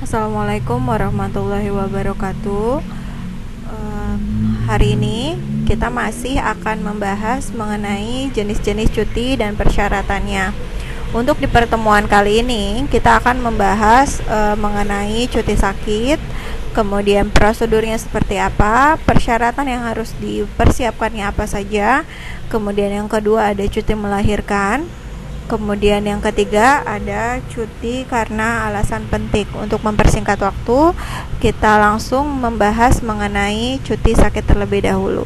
Assalamualaikum warahmatullahi wabarakatuh. Hari ini kita masih akan membahas mengenai jenis-jenis cuti dan persyaratannya. Untuk di pertemuan kali ini kita akan membahas mengenai cuti sakit, kemudian prosedurnya seperti apa, persyaratan yang harus dipersiapkannya apa saja, kemudian yang kedua ada cuti melahirkan, kemudian yang ketiga ada cuti karena alasan penting. Untuk mempersingkat waktu, kita langsung membahas mengenai cuti sakit terlebih dahulu.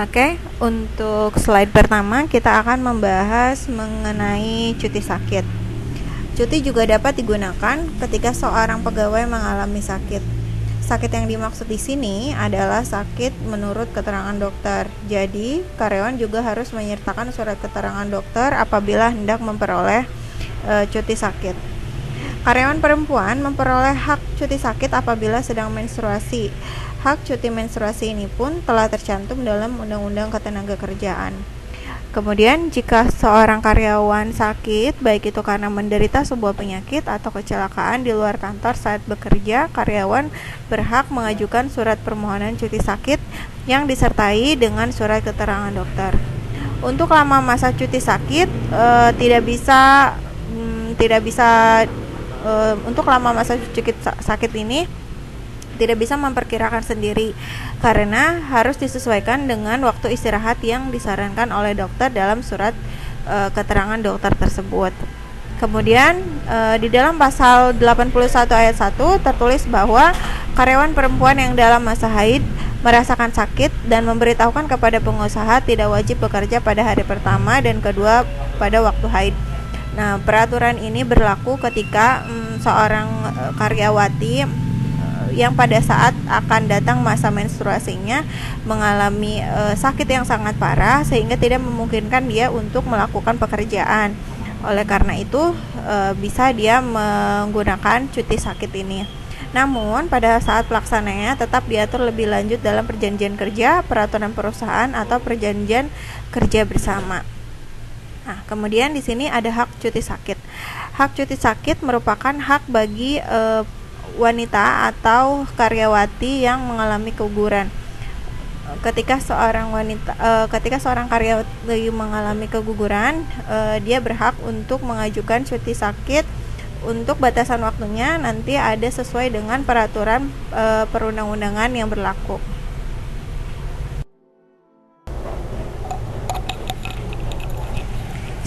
Oke, untuk slide pertama kita akan membahas mengenai cuti sakit. Cuti juga dapat digunakan ketika seorang pegawai mengalami sakit. Sakit yang dimaksud di sini adalah sakit menurut keterangan dokter. Jadi, karyawan juga harus menyertakan surat keterangan dokter apabila hendak memperoleh cuti sakit. Karyawan perempuan memperoleh hak cuti sakit apabila sedang menstruasi. Hak cuti menstruasi ini pun telah tercantum dalam Undang-Undang Ketenagakerjaan. Kemudian, jika seorang karyawan sakit, baik itu karena menderita sebuah penyakit atau kecelakaan di luar kantor saat bekerja, karyawan berhak mengajukan surat permohonan cuti sakit yang disertai dengan surat keterangan dokter. Untuk lama masa cuti sakit, untuk lama masa cuti sakit ini tidak bisa memperkirakan sendiri karena harus disesuaikan dengan waktu istirahat yang disarankan oleh dokter dalam surat keterangan dokter tersebut. Kemudian di dalam pasal 81 ayat 1 tertulis bahwa karyawan perempuan yang dalam masa haid merasakan sakit dan memberitahukan kepada pengusaha tidak wajib bekerja pada hari pertama dan kedua pada waktu haid. Nah, peraturan ini berlaku ketika seorang karyawati yang pada saat akan datang masa menstruasinya mengalami sakit yang sangat parah sehingga tidak memungkinkan dia untuk melakukan pekerjaan. Oleh karena itu bisa dia menggunakan cuti sakit ini. Namun pada saat pelaksananya tetap diatur lebih lanjut dalam perjanjian kerja, peraturan perusahaan atau perjanjian kerja bersama. Nah, kemudian di sini ada hak cuti sakit. Hak cuti sakit merupakan hak bagi wanita atau karyawati yang mengalami keguguran. Ketika seorang karyawati mengalami keguguran, dia berhak untuk mengajukan cuti sakit. Untuk batasan waktunya nanti ada sesuai dengan peraturan perundang-undangan yang berlaku.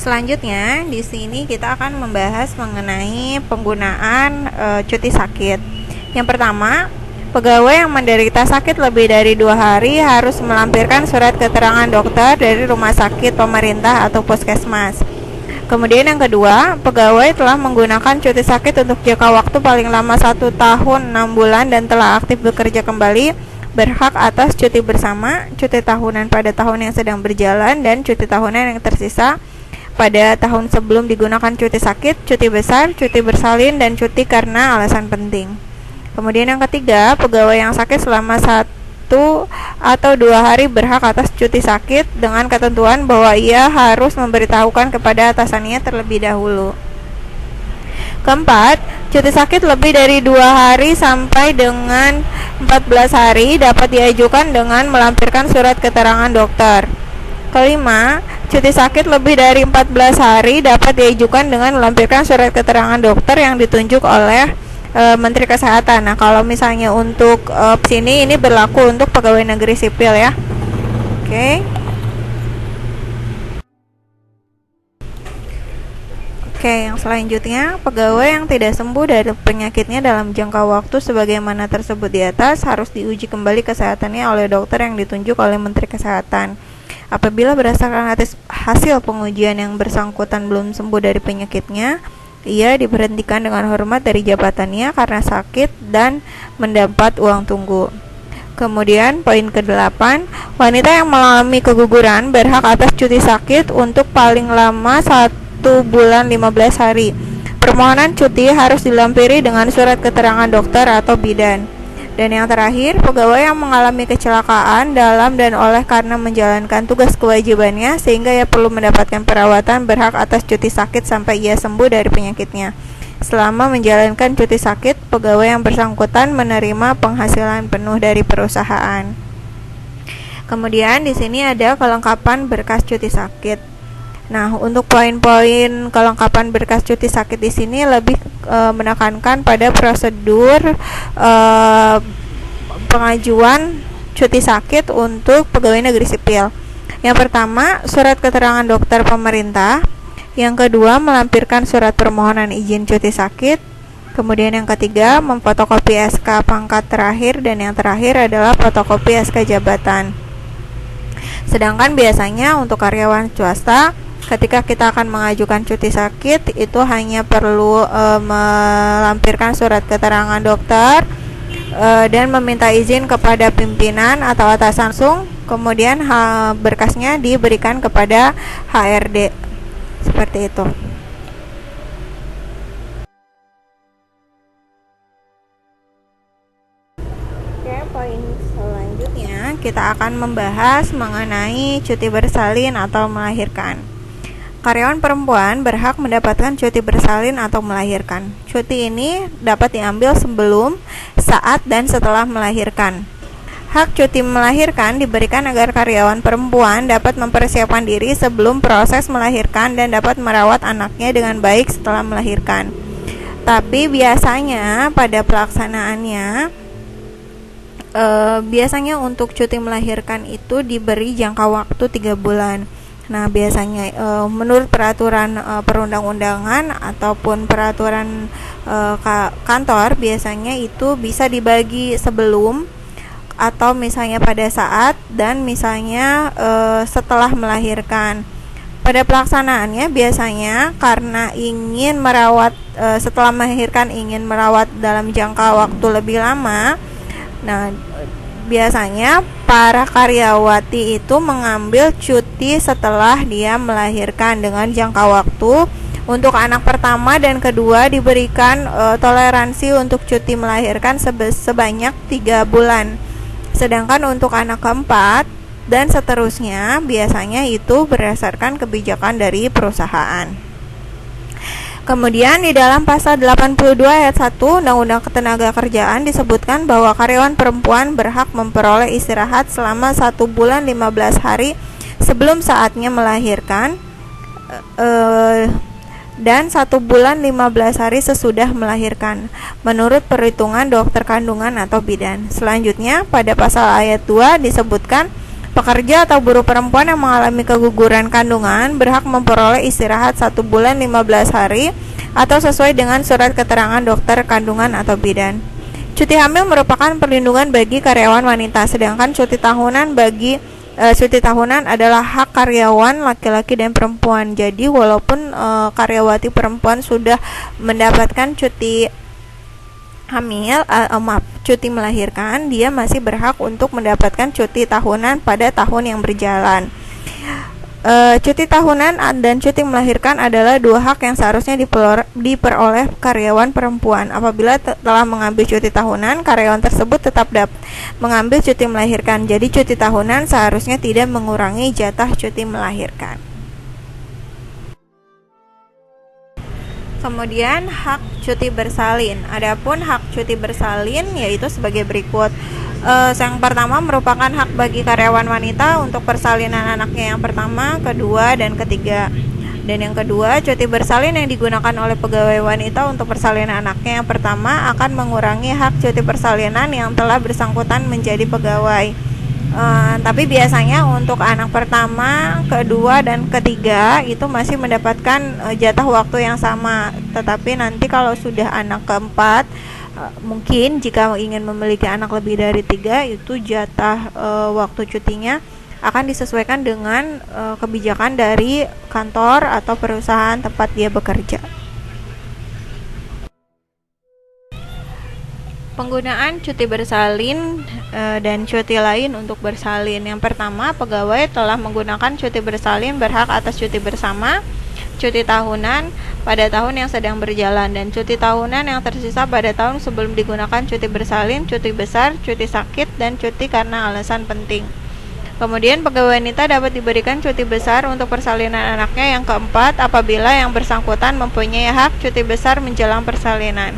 Selanjutnya, di sini kita akan membahas mengenai penggunaan cuti sakit. Yang pertama, pegawai yang menderita sakit lebih dari 2 hari harus melampirkan surat keterangan dokter dari rumah sakit pemerintah atau puskesmas. Kemudian yang kedua, pegawai telah menggunakan cuti sakit untuk jangka waktu paling lama 1 tahun 6 bulan dan telah aktif bekerja kembali, berhak atas cuti bersama, cuti tahunan pada tahun yang sedang berjalan, dan cuti tahunan yang tersisa pada tahun sebelum digunakan cuti sakit, cuti besar, cuti bersalin, dan cuti karena alasan penting. Kemudian yang ketiga, pegawai yang sakit selama 1 atau 2 hari berhak atas cuti sakit dengan ketentuan bahwa ia harus memberitahukan kepada atasannya terlebih dahulu. Keempat, cuti sakit lebih dari 2 hari sampai dengan 14 hari dapat diajukan dengan melampirkan surat keterangan dokter. Kelima, cuti sakit lebih dari 14 hari dapat diajukan dengan melampirkan surat keterangan dokter yang ditunjuk oleh Menteri Kesehatan. Nah, kalau misalnya untuk sini ini berlaku untuk pegawai negeri sipil ya. Oke. Yang selanjutnya, pegawai yang tidak sembuh dari penyakitnya dalam jangka waktu sebagaimana tersebut di atas harus diuji kembali kesehatannya oleh dokter yang ditunjuk oleh Menteri Kesehatan. Apabila berdasarkan hasil pengujian yang bersangkutan belum sembuh dari penyakitnya, ia diberhentikan dengan hormat dari jabatannya karena sakit dan mendapat uang tunggu. Kemudian poin ke-8, wanita yang mengalami keguguran berhak atas cuti sakit untuk paling lama 1 bulan 15 hari. Permohonan cuti harus dilampiri dengan surat keterangan dokter atau bidan. Dan yang terakhir, pegawai yang mengalami kecelakaan dalam dan oleh karena menjalankan tugas kewajibannya sehingga ia perlu mendapatkan perawatan berhak atas cuti sakit sampai ia sembuh dari penyakitnya. Selama menjalankan cuti sakit, pegawai yang bersangkutan menerima penghasilan penuh dari perusahaan. Kemudian di sini ada kelengkapan berkas cuti sakit. Nah, untuk poin-poin kelengkapan berkas cuti sakit di sini lebih menekankan pada prosedur pengajuan cuti sakit untuk pegawai negeri sipil. Yang pertama, surat keterangan dokter pemerintah. Yang kedua, melampirkan surat permohonan izin cuti sakit. Kemudian yang ketiga, memfotokopi SK pangkat terakhir, dan yang terakhir adalah fotokopi SK jabatan. Sedangkan biasanya untuk karyawan swasta, ketika kita akan mengajukan cuti sakit, itu hanya perlu melampirkan surat keterangan dokter dan meminta izin kepada pimpinan atau atasan langsung. Kemudian berkasnya diberikan kepada HRD. Seperti itu. Oke, poin selanjutnya kita akan membahas mengenai cuti bersalin atau melahirkan. Karyawan perempuan berhak mendapatkan cuti bersalin atau melahirkan. Cuti ini dapat diambil sebelum, saat, dan setelah melahirkan. Hak cuti melahirkan diberikan agar karyawan perempuan dapat mempersiapkan diri sebelum proses melahirkan dan dapat merawat anaknya dengan baik setelah melahirkan. Tapi biasanya pada pelaksanaannya, biasanya untuk cuti melahirkan itu diberi jangka waktu 3 bulan. Nah, biasanya menurut peraturan perundang-undangan ataupun peraturan kantor, biasanya itu bisa dibagi sebelum atau misalnya pada saat dan misalnya setelah melahirkan. Pada pelaksanaannya biasanya karena ingin merawat setelah melahirkan, ingin merawat dalam jangka waktu lebih lama. Nah, biasanya para karyawati itu mengambil cuti setelah dia melahirkan dengan jangka waktu. Untuk anak pertama dan kedua diberikan toleransi untuk cuti melahirkan sebanyak 3 bulan. Sedangkan untuk anak keempat dan seterusnya biasanya itu berdasarkan kebijakan dari perusahaan. Kemudian di dalam pasal 82 ayat 1 Undang-Undang Ketenagakerjaan disebutkan bahwa karyawan perempuan berhak memperoleh istirahat selama 1 bulan 15 hari sebelum saatnya melahirkan dan 1 bulan 15 hari sesudah melahirkan menurut perhitungan dokter kandungan atau bidan. Selanjutnya pada pasal ayat 2 disebutkan pekerja atau buruh perempuan yang mengalami keguguran kandungan berhak memperoleh istirahat 1 bulan 15 hari atau sesuai dengan surat keterangan dokter kandungan atau bidan. Cuti hamil merupakan perlindungan bagi karyawan wanita, sedangkan cuti tahunan adalah hak karyawan laki-laki dan perempuan. Jadi walaupun karyawati perempuan sudah mendapatkan cuti cuti melahirkan, dia masih berhak untuk mendapatkan cuti tahunan pada tahun yang berjalan. Cuti tahunan dan cuti melahirkan adalah 2 hak yang seharusnya diperoleh karyawan perempuan. Apabila telah mengambil cuti tahunan, karyawan tersebut tetap dapat mengambil cuti melahirkan. Jadi cuti tahunan seharusnya tidak mengurangi jatah cuti melahirkan. Kemudian hak cuti bersalin. Adapun hak cuti bersalin yaitu sebagai berikut. Yang pertama merupakan hak bagi karyawan wanita untuk persalinan anaknya yang pertama, kedua, dan ketiga. Dan yang kedua, cuti bersalin yang digunakan oleh pegawai wanita untuk persalinan anaknya yang pertama akan mengurangi hak cuti persalinan yang telah bersangkutan menjadi pegawai. Tapi biasanya untuk anak pertama, kedua, dan ketiga itu masih mendapatkan jatah waktu yang sama. Tetapi nanti kalau sudah anak keempat, mungkin jika ingin memiliki anak lebih dari 3, itu jatah waktu cutinya akan disesuaikan dengan kebijakan dari kantor atau perusahaan tempat dia bekerja. Penggunaan cuti bersalin dan cuti lain untuk bersalin. Yang pertama, pegawai telah menggunakan cuti bersalin berhak atas cuti bersama cuti tahunan pada tahun yang sedang berjalan, dan cuti tahunan yang tersisa pada tahun sebelum digunakan cuti bersalin, cuti besar, cuti sakit, dan cuti karena alasan penting. Kemudian pegawai wanita dapat diberikan cuti besar untuk persalinan anaknya yang keempat apabila yang bersangkutan mempunyai hak cuti besar menjelang persalinan.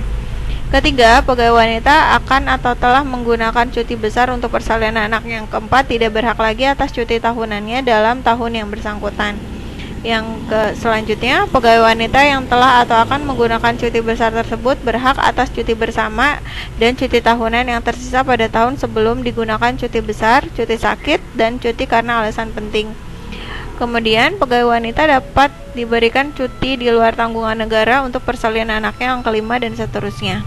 Ketiga, pegawai wanita akan atau telah menggunakan cuti besar untuk persalinan anak yang keempat tidak berhak lagi atas cuti tahunannya dalam tahun yang bersangkutan. Selanjutnya, pegawai wanita yang telah atau akan menggunakan cuti besar tersebut berhak atas cuti bersama dan cuti tahunan yang tersisa pada tahun sebelum digunakan cuti besar, cuti sakit, dan cuti karena alasan penting. Kemudian, pegawai wanita dapat diberikan cuti di luar tanggungan negara untuk persalinan anaknya yang kelima dan seterusnya.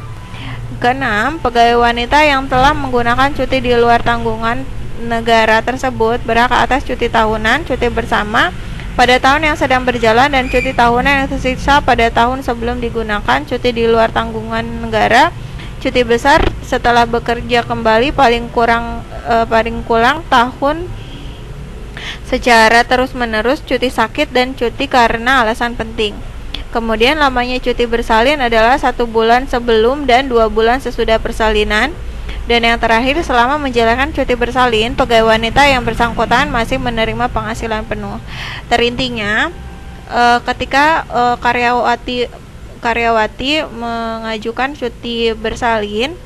Keenam, pegawai wanita yang telah menggunakan cuti di luar tanggungan negara tersebut berhak atas cuti tahunan, cuti bersama pada tahun yang sedang berjalan, dan cuti tahunan yang tersisa pada tahun sebelum digunakan cuti di luar tanggungan negara, cuti besar setelah bekerja kembali paling kurang tahun secara terus-menerus, cuti sakit, dan cuti karena alasan penting. Kemudian lamanya cuti bersalin adalah 1 bulan sebelum dan 2 bulan sesudah persalinan. Dan yang terakhir, selama menjalankan cuti bersalin, pegawai wanita yang bersangkutan masih menerima penghasilan penuh. Terintinya, ketika karyawati mengajukan cuti bersalin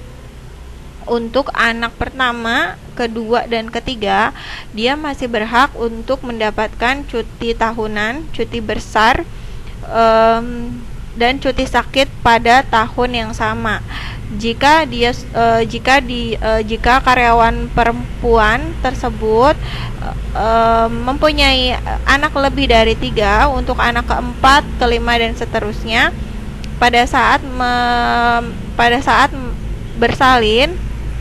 untuk anak pertama, kedua, dan ketiga, dia masih berhak untuk mendapatkan cuti tahunan, cuti besar, dan cuti sakit pada tahun yang sama. Jika karyawan perempuan tersebut mempunyai anak lebih dari 3, untuk anak keempat, kelima, dan seterusnya, pada saat bersalin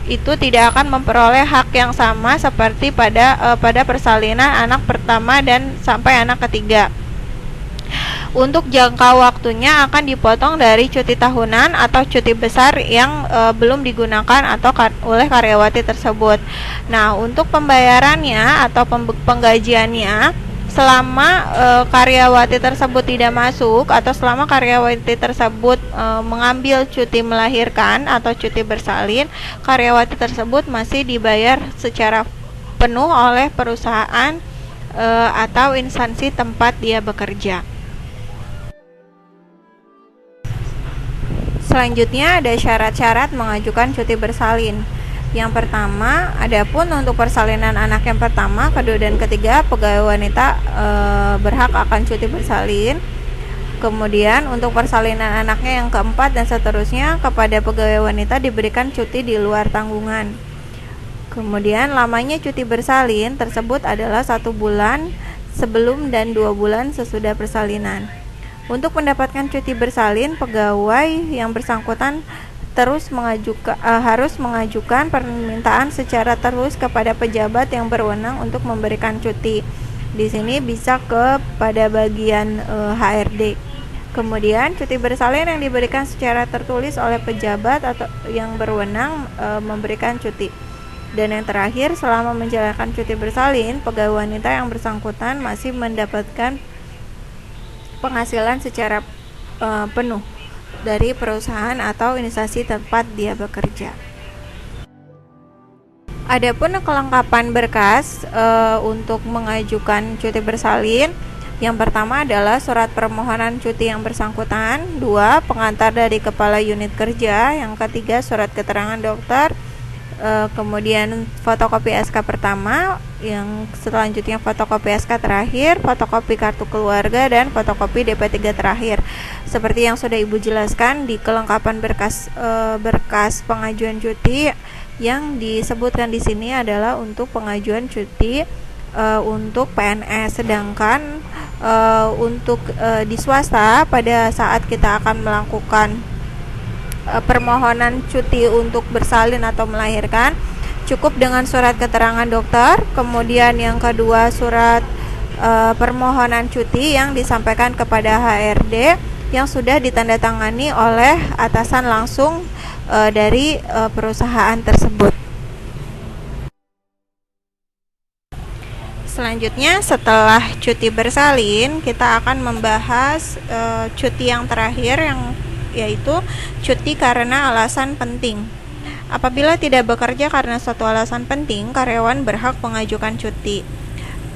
itu tidak akan memperoleh hak yang sama seperti pada persalinan anak pertama dan sampai anak ketiga. Untuk jangka waktunya akan dipotong dari cuti tahunan atau cuti besar yang belum digunakan atau oleh karyawati tersebut. Nah, untuk pembayarannya atau penggajiannya, selama karyawati tersebut tidak masuk atau selama karyawati tersebut mengambil cuti melahirkan atau cuti bersalin, karyawati tersebut masih dibayar secara penuh oleh perusahaan atau instansi tempat dia bekerja. Selanjutnya ada syarat-syarat mengajukan cuti bersalin. Yang pertama, adapun untuk persalinan anak yang pertama, kedua, dan ketiga, pegawai wanita berhak akan cuti bersalin. Kemudian untuk persalinan anaknya yang keempat dan seterusnya, kepada pegawai wanita diberikan cuti di luar tanggungan. Kemudian lamanya cuti bersalin tersebut adalah 1 bulan sebelum dan 2 bulan sesudah persalinan. Untuk mendapatkan cuti bersalin, pegawai yang bersangkutan harus mengajukan permintaan secara terus kepada pejabat yang berwenang untuk memberikan cuti. Di sini bisa kepada bagian HRD. Kemudian cuti bersalin yang diberikan secara tertulis oleh pejabat atau yang berwenang memberikan cuti. Dan yang terakhir, selama menjalankan cuti bersalin, pegawai wanita yang bersangkutan masih mendapatkan penghasilan secara penuh dari perusahaan atau instansi tempat dia bekerja. Adapun kelengkapan berkas untuk mengajukan cuti bersalin, yang pertama adalah surat permohonan cuti yang bersangkutan, 2 pengantar dari kepala unit kerja, yang ketiga surat keterangan dokter, kemudian fotokopi SK pertama, yang selanjutnya fotokopi SK terakhir, fotokopi kartu keluarga, dan fotokopi DP3 terakhir. Seperti yang sudah Ibu jelaskan di kelengkapan berkas pengajuan cuti, yang disebutkan di sini adalah untuk pengajuan cuti untuk PNS, sedangkan untuk di swasta pada saat kita akan melakukan permohonan cuti untuk bersalin atau melahirkan, cukup dengan surat keterangan dokter, kemudian yang kedua surat permohonan cuti yang disampaikan kepada HRD yang sudah ditandatangani oleh atasan langsung dari perusahaan tersebut. selanjutnya setelah cuti bersalin, kita akan membahas cuti yang terakhir, yaitu cuti karena alasan penting. Apabila tidak bekerja karena suatu alasan penting, karyawan berhak mengajukan cuti.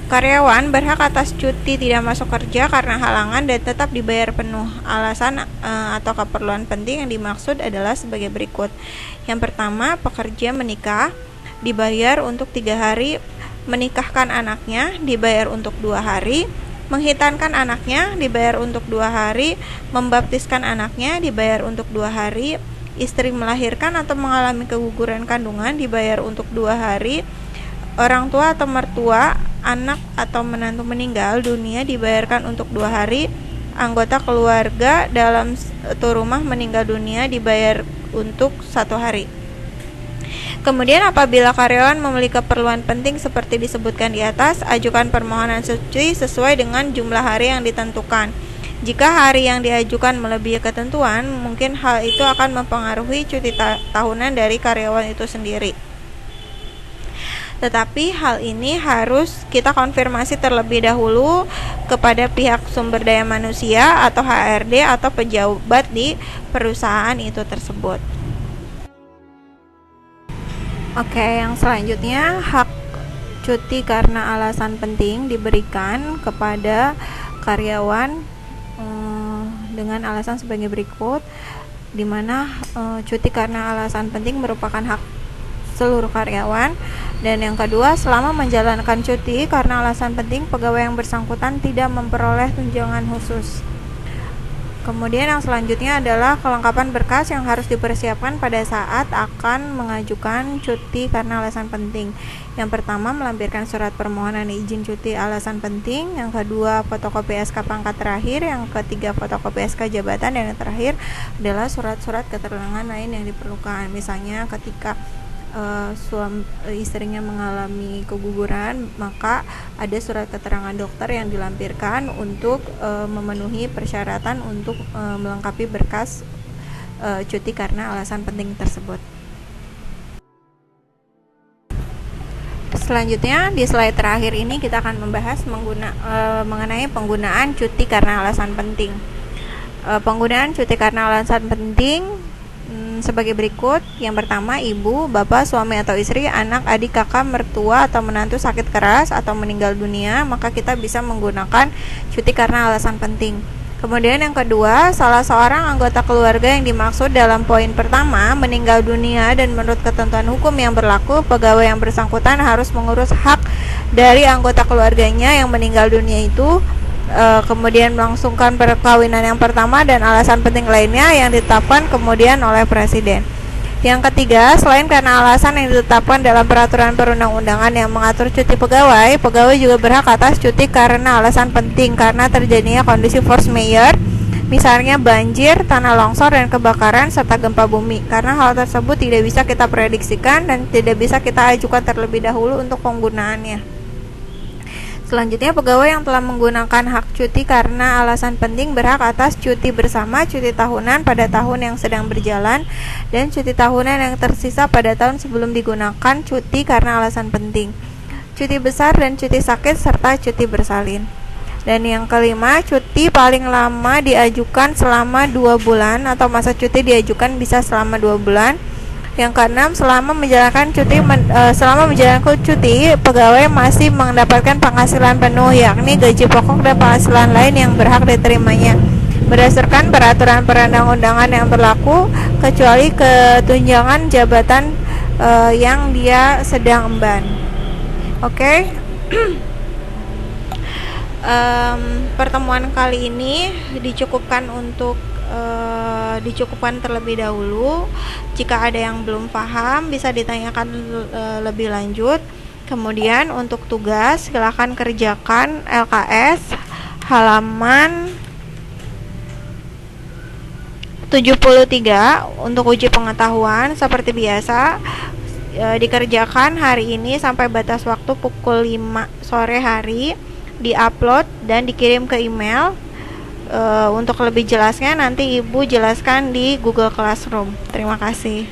Karyawan berhak atas cuti tidak masuk kerja karena halangan dan tetap dibayar penuh. Alasan atau keperluan penting yang dimaksud adalah sebagai berikut. Yang pertama, pekerja menikah, dibayar untuk 3 hari, menikahkan anaknya, dibayar untuk 2 hari, menghitankan anaknya, dibayar untuk 2 hari, membaptiskan anaknya, dibayar untuk 2 hari, istri melahirkan atau mengalami keguguran kandungan, dibayar untuk 2 hari, orang tua atau mertua, anak atau menantu meninggal dunia, dibayarkan untuk 2 hari, anggota keluarga dalam satu rumah meninggal dunia, dibayar untuk 1 hari. Kemudian apabila karyawan memiliki keperluan penting seperti disebutkan di atas, ajukan permohonan cuti sesuai dengan jumlah hari yang ditentukan. Jika hari yang diajukan melebihi ketentuan, mungkin hal itu akan mempengaruhi cuti tahunan dari karyawan itu sendiri. Tetapi hal ini harus kita konfirmasi terlebih dahulu kepada pihak sumber daya manusia atau HRD atau pejabat di perusahaan itu tersebut. Oke, yang selanjutnya, hak cuti karena alasan penting diberikan kepada karyawan dengan alasan sebagai berikut, di mana cuti karena alasan penting merupakan hak seluruh karyawan. Dan yang kedua, selama menjalankan cuti karena alasan penting, pegawai yang bersangkutan tidak memperoleh tunjangan khusus. Kemudian yang selanjutnya adalah kelengkapan berkas yang harus dipersiapkan pada saat akan mengajukan cuti karena alasan penting. Yang pertama, melampirkan surat permohonan izin cuti alasan penting. Yang kedua, fotokopi SK pangkat terakhir. Yang ketiga, fotokopi SK jabatan. Dan yang terakhir adalah surat-surat keterangan lain yang diperlukan. Misalnya ketika istrinya mengalami keguguran, maka ada surat keterangan dokter yang dilampirkan untuk memenuhi persyaratan untuk melengkapi berkas cuti karena alasan penting tersebut. Selanjutnya di slide terakhir ini kita akan membahas mengenai penggunaan cuti karena alasan penting. Penggunaan cuti karena alasan penting sebagai berikut. Yang pertama, ibu, bapak, suami atau istri, anak, adik, kakak, mertua atau menantu sakit keras atau meninggal dunia, maka kita bisa menggunakan cuti karena alasan penting. Kemudian yang kedua, salah seorang anggota keluarga yang dimaksud dalam poin pertama meninggal dunia dan menurut ketentuan hukum yang berlaku, pegawai yang bersangkutan harus mengurus hak dari anggota keluarganya yang meninggal dunia itu, kemudian melangsungkan perkawinan yang pertama dan alasan penting lainnya yang ditetapkan kemudian oleh presiden. Yang ketiga, selain karena alasan yang ditetapkan dalam peraturan perundang-undangan yang mengatur cuti pegawai, pegawai juga berhak atas cuti karena alasan penting karena terjadinya kondisi force majeure, misalnya banjir, tanah longsor, dan kebakaran serta gempa bumi. Karena hal tersebut tidak bisa kita prediksikan dan tidak bisa kita ajukan terlebih dahulu untuk penggunaannya. Selanjutnya, pegawai yang telah menggunakan hak cuti karena alasan penting berhak atas cuti bersama, cuti tahunan pada tahun yang sedang berjalan, dan cuti tahunan yang tersisa pada tahun sebelum digunakan cuti karena alasan penting, cuti besar dan cuti sakit, serta cuti bersalin. Dan yang kelima, cuti paling lama diajukan selama 2 bulan atau masa cuti diajukan bisa selama 2 bulan. Yang keenam, selama menjalankan cuti, pegawai masih mendapatkan penghasilan penuh, yakni gaji pokok dan penghasilan lain yang berhak diterimanya berdasarkan peraturan perundang-undangan yang berlaku, kecuali ketunjangan jabatan yang dia sedang emban. Oke. Pertemuan kali ini dicukupkan terlebih dahulu. Jika ada yang belum paham bisa ditanyakan lebih lanjut. Kemudian untuk tugas silakan kerjakan LKS halaman 73 untuk uji pengetahuan. Seperti biasa dikerjakan hari ini sampai batas waktu pukul 5 sore hari, diupload dan dikirim ke email. Untuk lebih jelasnya nanti Ibu jelaskan di Google Classroom. Terima kasih.